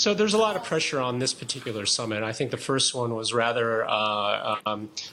So there's a lot of pressure on this particular summit. I think the first one was rather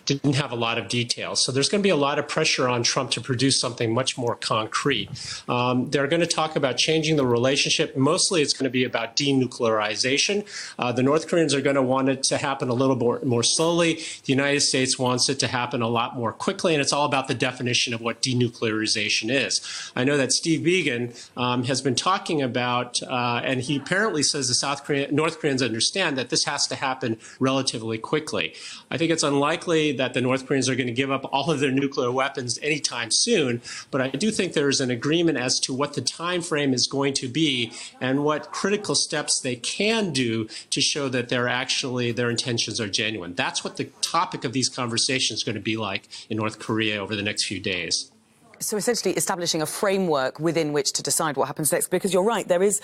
didn't have a lot of details. So there's going to be a lot of pressure on Trump to produce something much more concrete. They're going to talk about changing the relationship. Mostly it's going to be about denuclearization. The North Koreans are going to want it to happen a little more slowly. The United States wants it to happen a lot more quickly, and it's all about the definition of what denuclearization is. I know that Steve Biegun has been talking about, and he apparently says the North Koreans understand that this has to happen relatively quickly. I think it's unlikely that the North Koreans are going to give up all of their nuclear weapons anytime soon, but I do think there is an agreement as to what the time frame is going to be and what critical steps they can do to show that their intentions are genuine. That's what the topic of these conversations is going to be like in North Korea over the next few days. So essentially establishing a framework within which to decide what happens next, because you're right, there is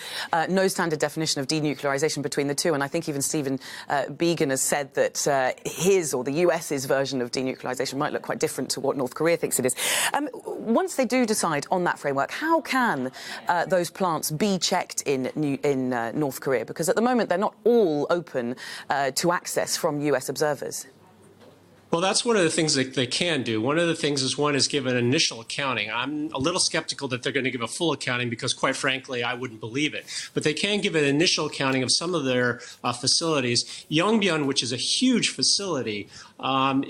no standard definition of denuclearization between the two, and I think even Stephen Biegun has said that his or the US's version of denuclearization might look quite different to what North Korea thinks it is. Once they do decide on that framework, how can those plants be checked in North Korea? Because at the moment they're not all open to access from US observers. Well, that's one of the things that they can do. One of the things is give an initial accounting. I'm a little skeptical that they're going to give a full accounting because, quite frankly, I wouldn't believe it. But they can give an initial accounting of some of their facilities. Yongbyon, which is a huge facility,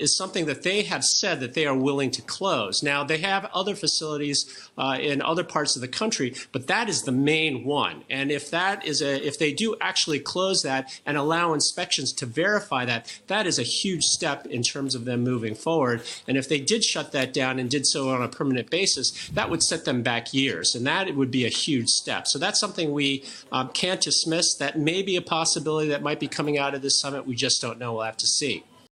is something that they have said that they are willing to close. Now, they have other facilities in other parts of the country, but that is the main one. And if they do actually close that and allow inspections to verify that, that is a huge step in terms of them moving forward. And if they did shut that down and did so on a permanent basis, that would set them back years, and that would be a huge step. So that's something we can't dismiss. That may be a possibility that might be coming out of this summit. We just don't know. We'll have to see.